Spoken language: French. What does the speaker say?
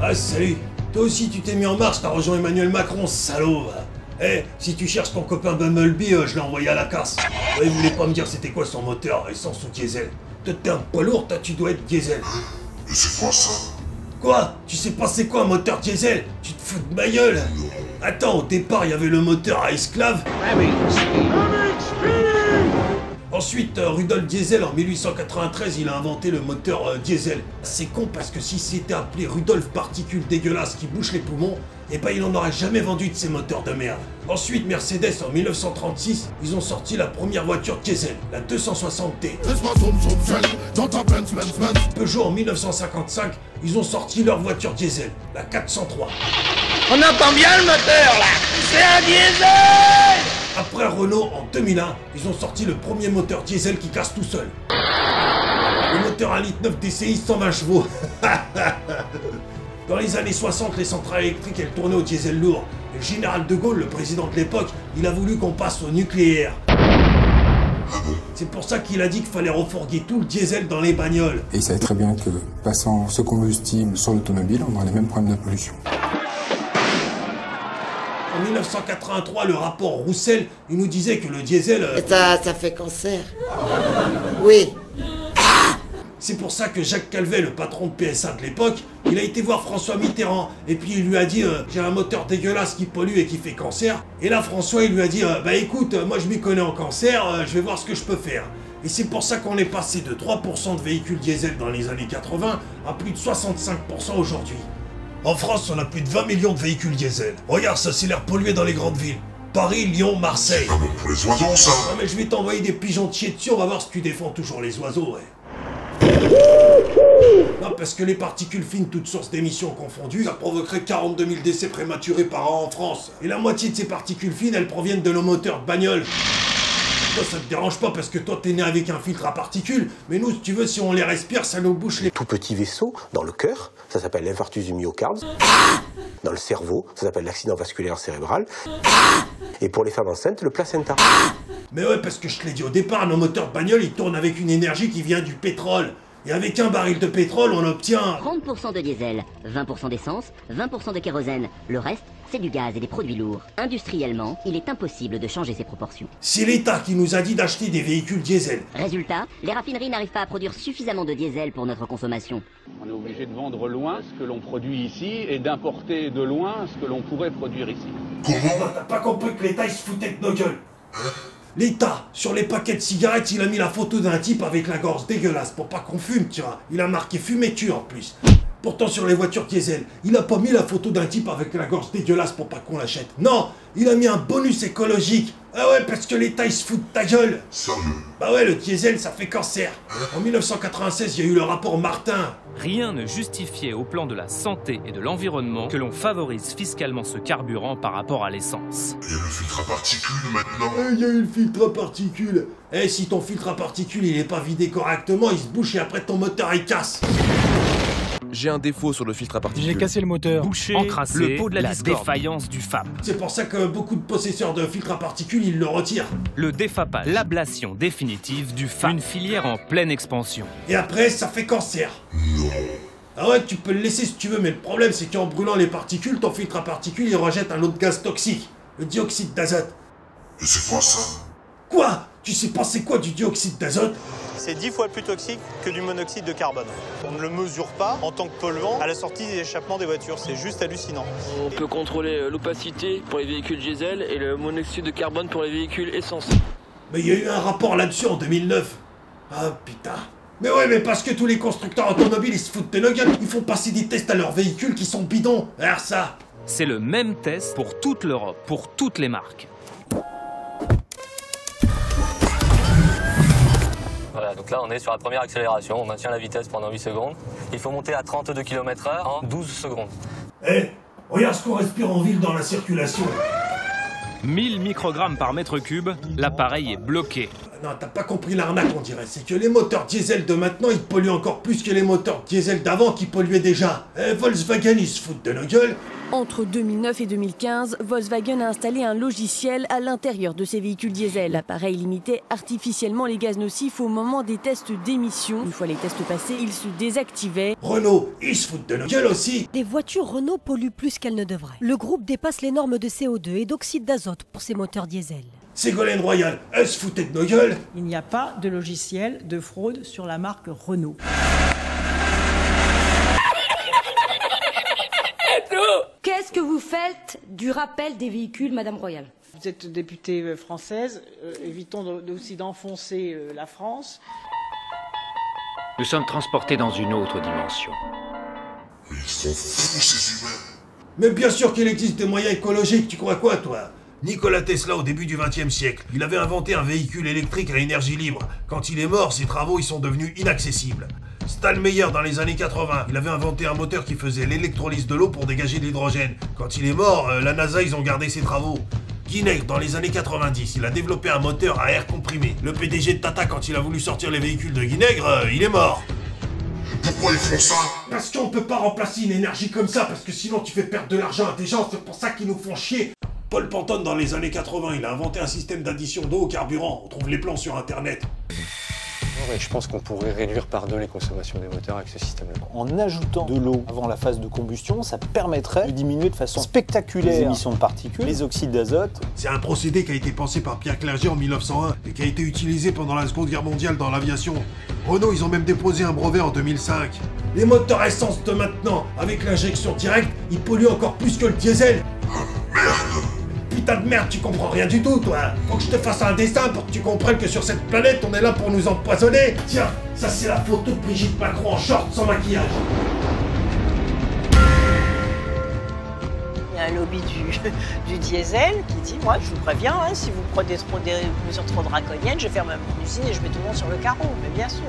Ah salut. Toi aussi tu t'es mis en marche, t'as rejoint Emmanuel Macron, salaud va. Eh, si tu cherches ton copain Bumblebee, je l'ai envoyé à la casse. Ouais, il voulait pas me dire c'était quoi son moteur, essence ou diesel. Toi t'es un poids lourd, toi tu dois être diesel. Mais c'est quoi ça? Quoi? Tu sais pas c'est quoi un moteur diesel? Tu te fous de ma gueule? Attends, au départ il y avait le moteur à esclave. Ensuite, Rudolf Diesel, en 1893, il a inventé le moteur diesel. C'est con parce que si c'était appelé Rudolf Particule dégueulasse qui bouche les poumons, eh ben il en aurait jamais vendu de ces moteurs de merde. Ensuite, Mercedes, en 1936, ils ont sorti la première voiture diesel, la 260T. Peugeot, en 1955, ils ont sorti leur voiture diesel, la 403. On entend bien le moteur là! C'est un diesel! Après Renault, en 2001, ils ont sorti le premier moteur diesel qui casse tout seul. Le moteur 1,9 litre DCI 120 chevaux. Dans les années 60, les centrales électriques elles tournaient au diesel lourd. Et le général de Gaulle, le président de l'époque, il a voulu qu'on passe au nucléaire. C'est pour ça qu'il a dit qu'il fallait refourguer tout le diesel dans les bagnoles. Et il savait très bien que passant ce combustible sur l'automobile, on aurait les mêmes problèmes de pollution. En 1983, le rapport Roussel, il nous disait que le diesel... Ça fait cancer. Oui. C'est pour ça que Jacques Calvet, le patron de PSA de l'époque, il a été voir François Mitterrand. Et puis il lui a dit j'ai un moteur dégueulasse qui pollue et qui fait cancer. Et là François il lui a dit bah écoute, moi je m'y connais en cancer, je vais voir ce que je peux faire. Et c'est pour ça qu'on est passé de 3% de véhicules diesel dans les années 80 à plus de 65% aujourd'hui. En France, on a plus de 20 millions de véhicules diesel. Regarde, ça c'est l'air pollué dans les grandes villes. Paris, Lyon, Marseille. C'est pas bon pour les oiseaux ça. Non mais je vais t'envoyer des pigeons chier dessus, on va voir si tu défends toujours les oiseaux, ouais. Non, parce que les particules fines, toutes sources d'émissions confondues, ça provoquerait 42 000 décès prématurés par an en France. Et la moitié de ces particules fines, elles proviennent de nos moteurs de bagnole. Toi, ça te dérange pas parce que toi, t'es né avec un filtre à particules, mais nous, si tu veux, si on les respire, ça nous bouche les... Tout petit vaisseau dans le cœur, ça s'appelle l'infarctus du myocarde. Dans le cerveau, ça s'appelle l'accident vasculaire cérébral. Et pour les femmes enceintes, le placenta. Mais ouais, parce que je te l'ai dit au départ, nos moteurs de bagnole, ils tournent avec une énergie qui vient du pétrole. Et avec un baril de pétrole, on obtient... 30% de diesel, 20% d'essence, 20% de kérosène. Le reste, c'est du gaz et des produits lourds. Industriellement, il est impossible de changer ces proportions. C'est l'État qui nous a dit d'acheter des véhicules diesel. Résultat, les raffineries n'arrivent pas à produire suffisamment de diesel pour notre consommation. On est obligé de vendre loin ce que l'on produit ici et d'importer de loin ce que l'on pourrait produire ici. Comment? T'as pas compris que l'État il se foutait de nos gueules? L'État, sur les paquets de cigarettes, il a mis la photo d'un type avec la gorge dégueulasse pour pas qu'on fume, tu vois. Il a marqué fumeture en plus. Pourtant sur les voitures diesel, il a pas mis la photo d'un type avec la gorge dégueulasse pour pas qu'on l'achète. Non, il a mis un bonus écologique. Ah ouais, parce que l'État il se fout de ta gueule. Sérieux? Bah ouais, le diesel ça fait cancer. En 1996, il y a eu le rapport Martin. Rien ne justifiait au plan de la santé et de l'environnement que l'on favorise fiscalement ce carburant par rapport à l'essence. Il y a le filtre à particules maintenant. Il y a eu le filtre à particules. Eh, si ton filtre à particules il est pas vidé correctement, il se bouche et après ton moteur il casse. J'ai un défaut sur le filtre à particules. J'ai cassé le moteur. Bouché, encrassé, le pot de la discorde. défaillance du FAP. C'est pour ça que beaucoup de possesseurs de filtres à particules, ils le retirent. Le défapage, l'ablation définitive du FAP. Une filière en pleine expansion. Et après, ça fait cancer. Non. Ah ouais, tu peux le laisser si tu veux, mais le problème c'est qu'en brûlant les particules, ton filtre à particules, il rejette un autre gaz toxique, le dioxyde d'azote. Mais c'est quoi ça? Quoi? Tu sais pas c'est quoi du dioxyde d'azote? C'est 10 fois plus toxique que du monoxyde de carbone. On ne le mesure pas en tant que polluant à la sortie des échappements des voitures, c'est juste hallucinant. On peut contrôler l'opacité pour les véhicules diesel et le monoxyde de carbone pour les véhicules essence. Mais il y a eu un rapport là-dessus en 2009. Ah putain. Mais ouais, mais parce que tous les constructeurs automobiles ils se foutent de nos gueules, ils font passer des tests à leurs véhicules qui sont bidons. Alors ça. C'est le même test pour toute l'Europe, pour toutes les marques. Voilà, donc là on est sur la première accélération, on maintient la vitesse pendant 8 secondes. Il faut monter à 32 km/h en 12 secondes. Eh, regarde ce qu'on respire en ville dans la circulation. 1000 microgrammes par mètre cube, l'appareil est bloqué. Non, t'as pas compris l'arnaque, on dirait. C'est que les moteurs diesel de maintenant, ils polluent encore plus que les moteurs diesel d'avant qui polluaient déjà. Volkswagen, ils se foutent de nos gueules. Entre 2009 et 2015, Volkswagen a installé un logiciel à l'intérieur de ses véhicules diesel. L'appareil limitait artificiellement les gaz nocifs au moment des tests d'émission. Une fois les tests passés, il se désactivait. Renault, ils se foutent de nos gueules aussi. Les voitures Renault polluent plus qu'elles ne devraient. Le groupe dépasse les normes de CO2 et d'oxyde d'azote pour ses moteurs diesel. Ségolène Royal, elle se foutait de nos gueules. Il n'y a pas de logiciel de fraude sur la marque Renault. Qu'est-ce que vous faites du rappel des véhicules, Madame Royal? Vous êtes députée française, évitons aussi d'enfoncer la France. Nous sommes transportés dans une autre dimension. Ils sont fous, ces humains. Mais bien sûr qu'il existe des moyens écologiques, tu crois quoi, toi? Nikola Tesla, au début du XXe siècle, il avait inventé un véhicule électrique à énergie libre. Quand il est mort, ses travaux ils sont devenus inaccessibles. Stallmeyer, dans les années 80, il avait inventé un moteur qui faisait l'électrolyse de l'eau pour dégager de l'hydrogène. Quand il est mort, la NASA, ils ont gardé ses travaux. Guinegre, dans les années 90, il a développé un moteur à air comprimé. Le PDG de Tata, quand il a voulu sortir les véhicules de Guinegre, il est mort. Pourquoi ils font ça? Parce qu'on peut pas remplacer une énergie comme ça, parce que sinon tu fais perdre de l'argent à des gens, c'est pour ça qu'ils nous font chier. Paul Pantone, dans les années 80, il a inventé un système d'addition d'eau au carburant. On trouve les plans sur internet. Ouais, je pense qu'on pourrait réduire par 2 les consommations des moteurs avec ce système-là. En ajoutant de l'eau avant la phase de combustion, ça permettrait de diminuer de façon spectaculaire les émissions de particules, les oxydes d'azote. C'est un procédé qui a été pensé par Pierre Clerget en 1901 et qui a été utilisé pendant la Seconde Guerre mondiale dans l'aviation. Renault, ils ont même déposé un brevet en 2005. Les moteurs essence de maintenant, avec l'injection directe, ils polluent encore plus que le diesel. Merde! Putain de merde, tu comprends rien du tout, toi. Faut que je te fasse un dessin pour que tu comprennes que sur cette planète, on est là pour nous empoisonner. Tiens, ça c'est la photo de Brigitte Macron en short sans maquillage. Il y a un lobby du diesel qui dit, moi je vous préviens, hein, si vous prenez des mesures trop draconiennes, je ferme mon usine et je mets tout le monde sur le carreau, mais bien sûr.